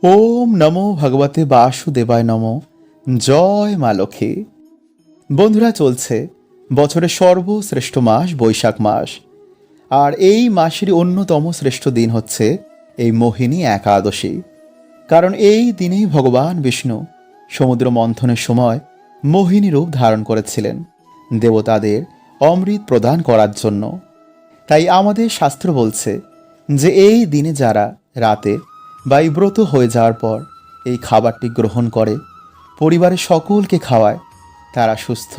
ওম নমো ভগবতে বাসুদেবায় নমো। জয় মা লক্ষ্মী। বন্ধুরা, চলছে বছরের সর্বশ্রেষ্ঠ মাস বৈশাখ মাস। আর এই মাসেরই অন্যতম শ্রেষ্ঠ দিন হচ্ছে এই মোহিনী একাদশী। কারণ এই দিনেই ভগবান বিষ্ণু সমুদ্র মন্থনের সময় মোহিনী রূপ ধারণ করেছিলেন দেবতাদের অমৃত প্রদান করার জন্য। তাই আমাদের শাস্ত্র বলছে যে এই দিনে যারা রাতে বা এই ব্রত হয়ে যাওয়ার পর এই খাবারটি গ্রহণ করে, পরিবারের সকলকে খাওয়ায়, তারা সুস্থ,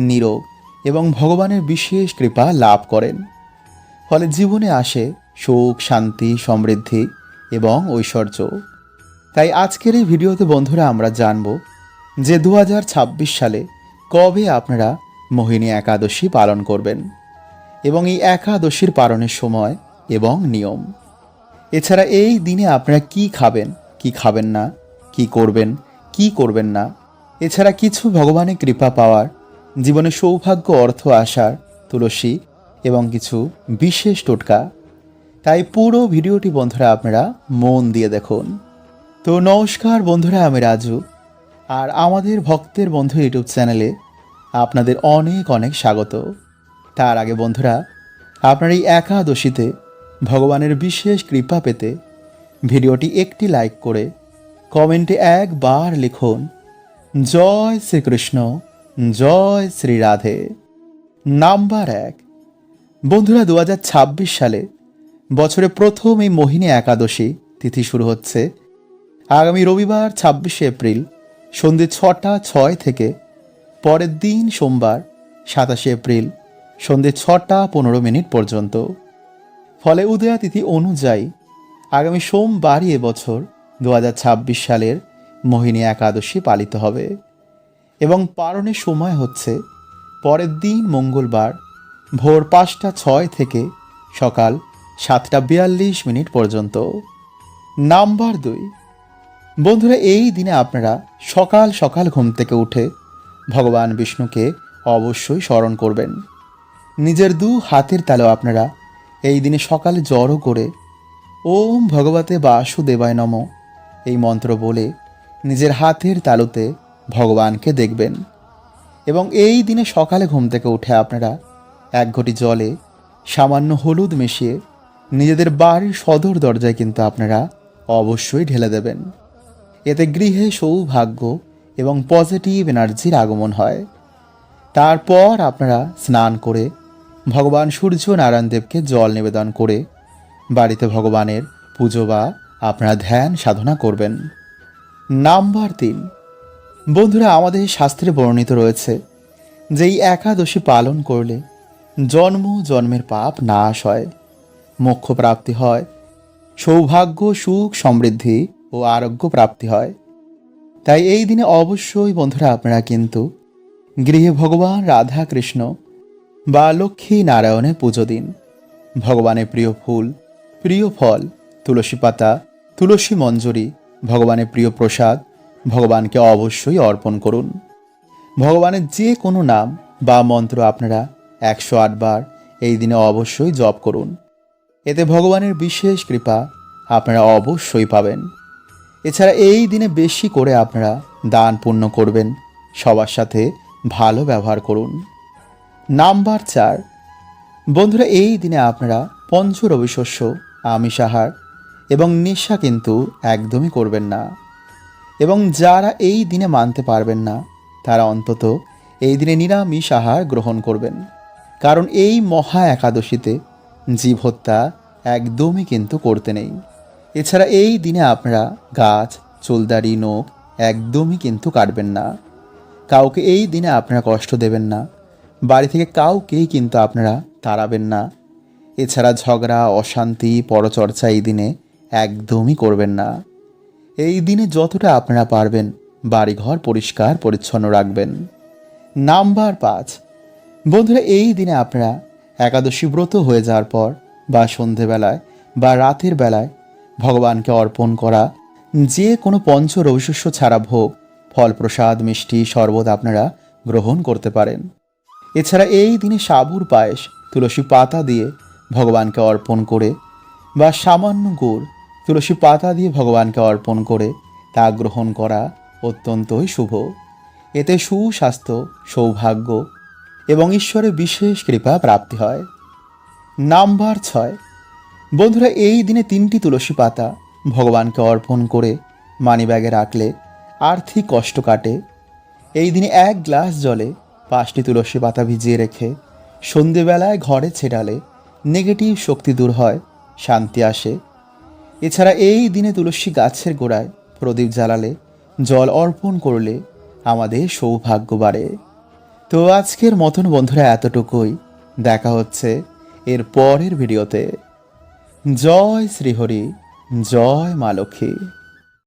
নিরোগ এবং ভগবানের বিশেষ কৃপা লাভ করেন। ফলে জীবনে আসে সুখ, শান্তি, সমৃদ্ধি এবং ঐশ্বর্য। তাই আজকের এই ভিডিওতে বন্ধুরা আমরা জানব যে 2026 সালে কবে আপনারা মোহিনী একাদশী পালন করবেন এবং এই একাদশীর পালনের সময় এবং নিয়ম। এছাড়া এই দিনে আপনারা কি খাবেন, কি খাবেন না, কি করবেন, কি করবেন না। এছাড়া কিছু ভগবানের কৃপা পাওয়ার, জীবনে সৌভাগ্য, অর্থ আসার তুলসী এবং কিছু বিশেষ টোটকা। তাই পুরো ভিডিওটি বন্ধুরা আপনারা মন দিয়ে দেখুন। তো নমস্কার বন্ধুরা, আমি রাজু। আর আমাদের ভক্তের বন্ধু ইউটিউব চ্যানেলে আপনাদের অনেক অনেক স্বাগত। তার আগে বন্ধুরা, আপনার এই একাদশীতে ভগবানের বিশেষ কৃপা পেতে ভিডিওটি একটি লাইক করে কমেন্টে একবার লিখুন জয় শ্রীকৃষ্ণ, জয় শ্রী রাধে। নাম্বার 1, বন্ধুরা 2026 সালে বছরে প্রথম এই মোহিনী একাদশী তিথি শুরু হচ্ছে আগামী রবিবার 26 এপ্রিল সন্ধ্যে 6টা 6 থেকে পরের দিন সোমবার 27 এপ্রিল সন্ধ্যে 6টা 15 পর্যন্ত। ফলে উদয়া তিথি অনুযায়ী আগামী সোমবারই এবছর 2026 সালের মোহিনী একাদশী পালিত হবে এবং পালনের সময় হচ্ছে পরের দিন মঙ্গলবার ভোর 5টা 6 থেকে সকাল 7টা 42 পর্যন্ত। নাম্বার 2, বন্ধুরা এই দিনে আপনারা সকাল সকাল ঘুম থেকে উঠে ভগবান বিষ্ণুকে অবশ্যই স্মরণ করবেন। নিজের দু হাতের তালু আপনারা এই দিনে সকালে জড়ো করে ওম ভগবতে বাসুদেবায় নমঃ এই মন্ত্র বলে নিজের হাতের তালুতে ভগবানকে দেখবেন এবং এই দিনে সকালে ঘুম থেকে উঠে আপনারা 1 ঘটি জলে সামান্য হলুদ মিশিয়ে নিজেদের বাড়ির সদর দরজায় কিন্তু আপনারা অবশ্যই ঢেলে দেবেন। এতে গৃহে সৌভাগ্য এবং পজিটিভ এনার্জির আগমন হয়। তারপর আপনারা স্নান করে ভগবান সূর্য নারায়ণ দেবকে জল নিবেদন করে বাড়িতে ভগবানের পুজো বা আপনারা ধ্যান সাধনা করবেন। নাম্বার 3, বন্ধুরা আমাদের শাস্ত্রে বর্ণিত রয়েছে যে এই একাদশী পালন করলে জন্ম জন্মের পাপ নাশ হয়, মোক্ষ প্রাপ্তি হয়, সৌভাগ্য, সুখ, সমৃদ্ধি ও আরোগ্য প্রাপ্তি হয়। তাই এই দিনে অবশ্যই বন্ধুরা আপনারা কিন্তু গৃহে ভগবান রাধা কৃষ্ণ বা লক্ষ্মী নারায়ণের পুজো দিন। ভগবানের প্রিয় ফুল, প্রিয় ফল, তুলসী পাতা, তুলসী মঞ্জরি, ভগবানের প্রিয় প্রসাদ ভগবানকে অবশ্যই অর্পণ করুন। ভগবানের যে কোনো নাম বা মন্ত্র আপনারা 108 বার এই দিনে অবশ্যই জপ করুন। এতে ভগবানের বিশেষ কৃপা আপনারা অবশ্যই পাবেন। এছাড়া এই দিনে বেশি করে আপনারা দান পুণ্য করবেন, সবার সাথে ভালো ব্যবহার করুন। নাম্বার 4, বন্ধুরা এই দিনে আপনারা পঞ্চরবি শস্য, আমিষ আহার এবং নেশা কিন্তু একদমই করবেন না। এবং যারা এই দিনে মানতে পারবেন না তারা অন্তত এই দিনে নিরামিষ আহার গ্রহণ করবেন। কারণ এই মহা একাদশীতে জীব হত্যা একদমই কিন্তু করতে নেই। এছাড়া এই দিনে আপনারা গাছ, চুলদাড়ি, নখ একদমই কিন্তু কাটবেন না। কাউকে এই দিনে আপনারা কষ্ট দেবেন না। বাড়ি থেকে কাউকেই কিন্তু আপনারা তাড়াবেন না। এছাড়া ঝগড়া, অশান্তি, পরচর্চা এই দিনে একদমই করবেন না। এই দিনে যতটা আপনারা পারবেন বাড়িঘর পরিষ্কার পরিচ্ছন্ন রাখবেন। নাম্বার 5, বন্ধুরা এই দিনে আপনারা একাদশী ব্রত হয়ে যাওয়ার পর বা সন্ধেবেলায় বা রাতের বেলায় ভগবানকে অর্পণ করা যে কোনো পঞ্চ রবিশস্য ছাড়া ভোগ, ফল, প্রসাদ, মিষ্টি, শরবত আপনারা গ্রহণ করতে পারেন। এছাড়া এই দিনে সাবুর পায়েস তুলসী পাতা দিয়ে ভগবানকে অর্পণ করে বা সামান্য গুড় তুলসী পাতা দিয়ে ভগবানকে অর্পণ করে তা গ্রহণ করা অত্যন্তই শুভ। এতে সুস্বাস্থ্য, সৌভাগ্য এবং ঈশ্বরের বিশেষ কৃপা প্রাপ্তি হয়। নাম্বার 6, বন্ধুরা এই দিনে 3টি তুলসী পাতা ভগবানকে অর্পণ করে মানিব্যাগে রাখলে আর্থিক কষ্ট কাটে। এই দিনে 1 গ্লাস জলে 5টি তুলসী পাতা ভিজিয়ে রেখে সন্ধেবেলায় ঘরে ছেটালে নেগেটিভ শক্তি দূর হয়, শান্তি আসে। এছাড়া এই দিনে তুলসী গাছের গোড়ায় প্রদীপ জ্বালালে, জল অর্পণ করলে আমাদের সৌভাগ্য বাড়ে। তো আজকের মতন বন্ধুরা এতটুকুই। দেখা হচ্ছে এর পরের ভিডিওতে। জয় শ্রীহরি, জয় মা লক্ষ্মী।